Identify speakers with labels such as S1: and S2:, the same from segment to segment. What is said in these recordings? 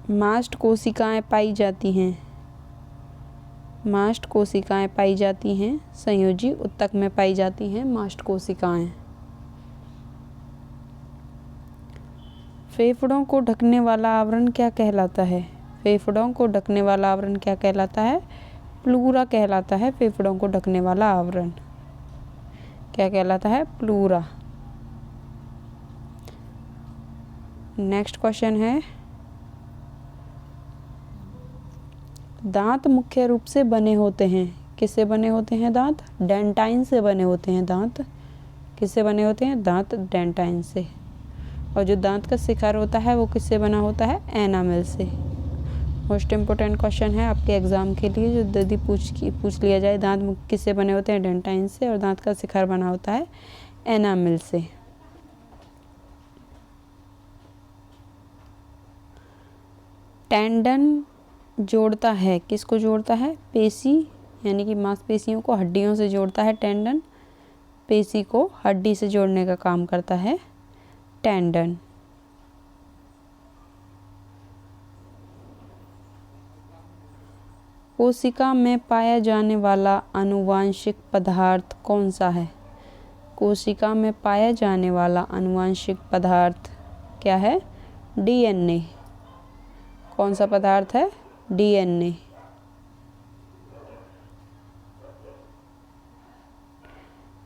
S1: मास्ट कोशिकाएं पाई जाती हैं। मास्ट कोशिकाएं पाई जाती हैं, संयोजी ऊतक में पाई जाती हैं मास्ट कोशिकाएं। फेफड़ों को ढकने वाला आवरण क्या कहलाता है? फेफड़ों को ढकने वाला आवरण क्या कहलाता है? प्लूरा कहलाता है फेफड़ों को ढकने वाला आवरण। क्या कहलाता है? प्लूरा। नेक्स्ट क्वेश्चन है, दांत मुख्य रूप से बने होते हैं, किससे बने होते हैं दांत? डेंटाइन से बने होते हैं दांत। किससे बने होते हैं? दांत डेंटाइन से। और जो दांत का शिखर होता है वो किससे बना होता है? एनामेल से। मोस्ट इम्पोर्टेंट क्वेश्चन है आपके एग्जाम के लिए, जो यदि पूछ लिया जाए दांत किससे बने होते हैं? डेंटाइन से, और दांत का शिखर बना होता है एनामेल से। टेंडन जोड़ता है, किसको जोड़ता है? पेशी यानी कि मांसपेशियों को हड्डियों से जोड़ता है टेंडन। पेशी को हड्डी से जोड़ने का काम करता है टेंडन। कोशिका में पाया जाने वाला आनुवांशिक पदार्थ कौन सा है? कोशिका में पाया जाने वाला आनुवांशिक पदार्थ क्या है? डीएनए। कौन सा पदार्थ है? डीएनए।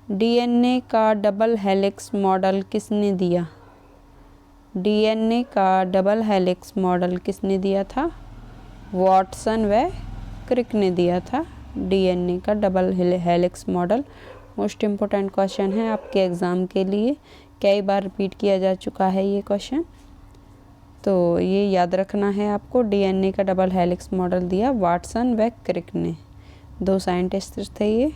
S1: डीएनए का डबल हेलिक्स मॉडल किसने दिया? डीएनए का डबल हेलिक्स मॉडल किसने दिया था? वॉटसन व क्रिक ने दिया था डीएनए का double helix model. Most important question है आपके एग्ज़ाम के लिए, कई बार रिपीट किया जा चुका है ये क्वेश्चन, तो ये याद रखना है आपको। डीएनए का डबल हेलिक्स मॉडल दिया वाटसन व क्रिक ने, 2 साइंटिस्ट थे ये।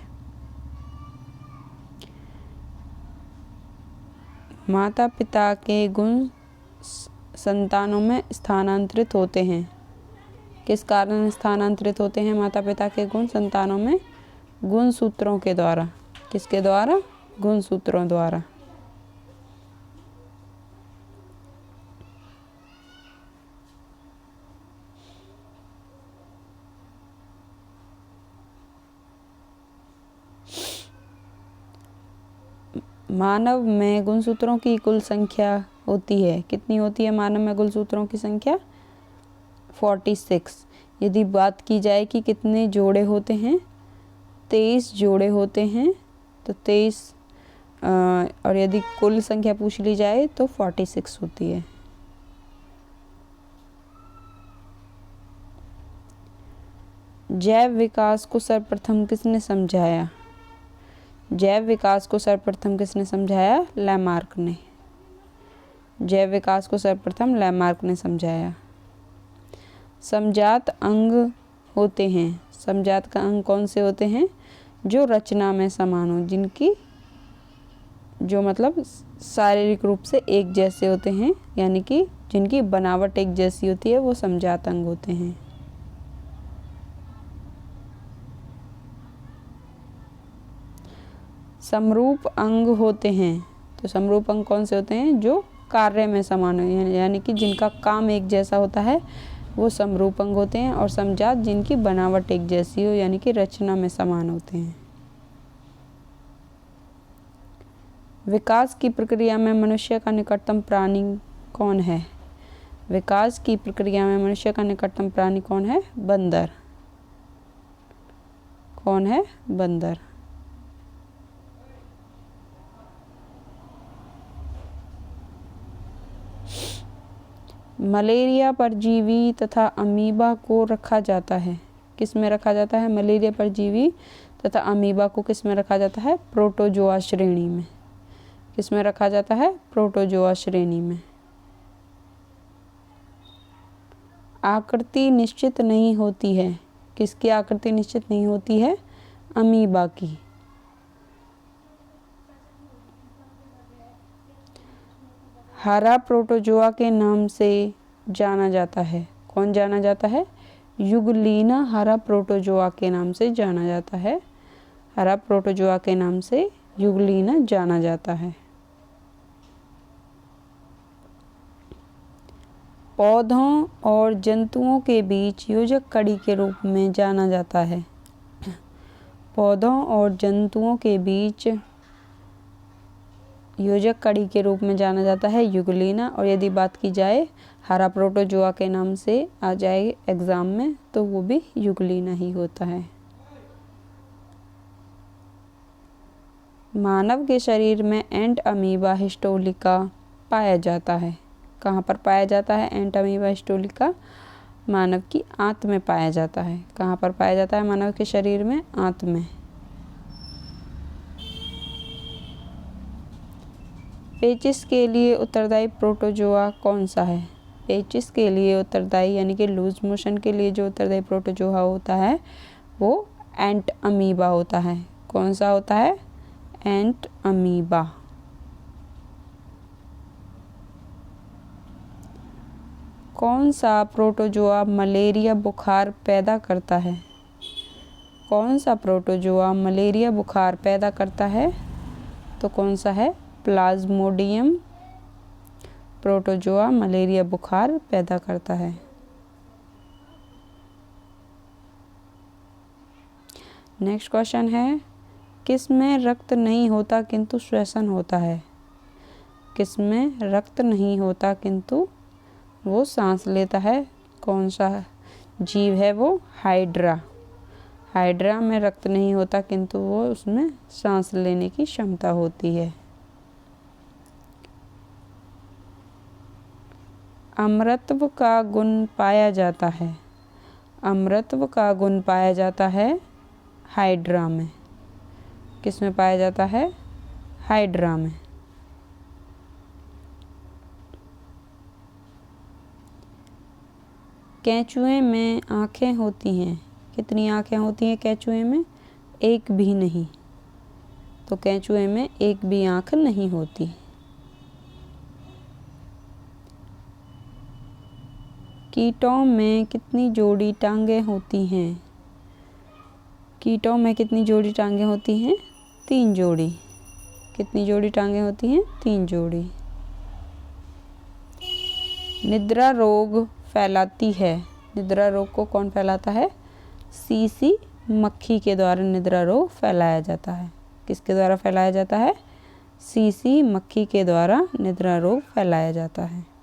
S1: माता पिता के गुण संतानों में स्थानांतरित होते हैं, किस कारण स्थानांतरित होते हैं माता पिता के गुण संतानों में? गुणसूत्रों के द्वारा। किसके द्वारा? गुणसूत्रों द्वारा। मानव में गुणसूत्रों की कुल संख्या होती है, कितनी होती है मानव में गुणसूत्रों की संख्या? 46। यदि बात की जाए कि कितने जोड़े होते हैं, 23 जोड़े होते हैं, तो 23 और यदि कुल संख्या पूछ ली जाए तो 46 होती है। जैव विकास को सर्वप्रथम किसने समझाया? जैव विकास को सर्वप्रथम किसने समझाया? लैमार्क ने। जैव विकास को सर्वप्रथम लैमार्क ने समझाया। समजात अंग होते हैं, समजात का अंग कौन से होते हैं? जो रचना में समान हो, जिनकी जो मतलब शारीरिक रूप से एक जैसे होते हैं, यानी कि जिनकी बनावट एक जैसी होती है, वो समजात अंग होते हैं। समरूप अंग होते हैं, तो समरूप अंग कौन से होते हैं? जो कार्य में समान हो, यानी कि जिनका काम एक जैसा होता है, वो समरूप अंग होते हैं। और समजात जिनकी बनावट एक जैसी हो, यानी कि रचना में समान होते हैं। विकास की प्रक्रिया में मनुष्य का निकटतम प्राणी कौन है? विकास की प्रक्रिया में मनुष्य का निकटतम प्राणी कौन है? बंदर। कौन है? बंदर। मलेरिया परजीवी तथा अमीबा को रखा जाता है, किस में रखा जाता है? मलेरिया परजीवी तथा अमीबा को किस में रखा जाता है? प्रोटोजोआ श्रेणी में। किस में रखा जाता है? प्रोटोजोआ श्रेणी में। आकृति निश्चित नहीं होती है, किसकी आकृति निश्चित नहीं होती है? अमीबा की। हरा प्रोटोजोआ के नाम से जाना जाता है, कौन जाना जाता है? युगलीना हरा प्रोटोजोआ के नाम से जाना जाता है। हरा प्रोटोजोआ के नाम से युगलीना जाना जाता है। पौधों और जंतुओं के बीच योजक कड़ी के रूप में जाना जाता है। पौधों और जंतुओं के बीच योजक कड़ी के रूप में जाना जाता है यूग्लिना। और यदि बात की जाए हरा प्रोटोजोआ के नाम से आ जाए एग्ज़ाम में, तो वो भी यूग्लिना ही होता है। मानव के शरीर में एंट अमीबा हिस्टोलिका पाया जाता है। कहाँ पर पाया जाता है एंट अमीबा हिस्टोलिका? मानव की आंत में पाया जाता है। कहाँ पर पाया जाता है मानव के शरीर में? आंत में। पेचिस के लिए उत्तरदायी प्रोटोजोआ कौन सा है? पेचिस के लिए उत्तरदायी यानी कि लूज मोशन के लिए जो उत्तरदायी प्रोटोजोआ होता है वो एंट अमीबा होता है। कौन सा होता है? एंट अमीबा। कौन सा प्रोटोजोआ मलेरिया बुखार पैदा करता है? कौन सा प्रोटोजोआ मलेरिया बुखार पैदा करता है? तो कौन सा है? प्लाज्मोडियम प्रोटोजोआ मलेरिया बुखार पैदा करता है। नेक्स्ट क्वेश्चन है, किस में रक्त नहीं होता किंतु श्वसन होता है? किस में रक्त नहीं होता किंतु वो सांस लेता है? कौन सा जीव है वो? हाइड्रा। हाइड्रा में रक्त नहीं होता किंतु वो उसमें सांस लेने की क्षमता होती है। अमृतत्व का गुण पाया जाता है। अमृतत्व का गुण पाया जाता है हाइड्रा में। किस में पाया जाता है? हाइड्रा में। केंचुए में आँखें होती हैं। कितनी आँखें होती हैं केंचुए में? एक भी नहीं। तो केंचुए में एक भी आँख नहीं होती। कीटों में कितनी जोड़ी टांगें होती हैं? कीटों में कितनी जोड़ी टांगें होती हैं? 3 जोड़ी। कितनी जोड़ी टांगें होती हैं? 3 जोड़ी। निद्रा रोग फैलाती है। निद्रा रोग को कौन फैलाता है? सीसी मक्खी के द्वारा निद्रा रोग फैलाया जाता है। किसके द्वारा फैलाया जाता है? सीसी मक्खी के द्वारा निद्रा रोग फैलाया जाता है।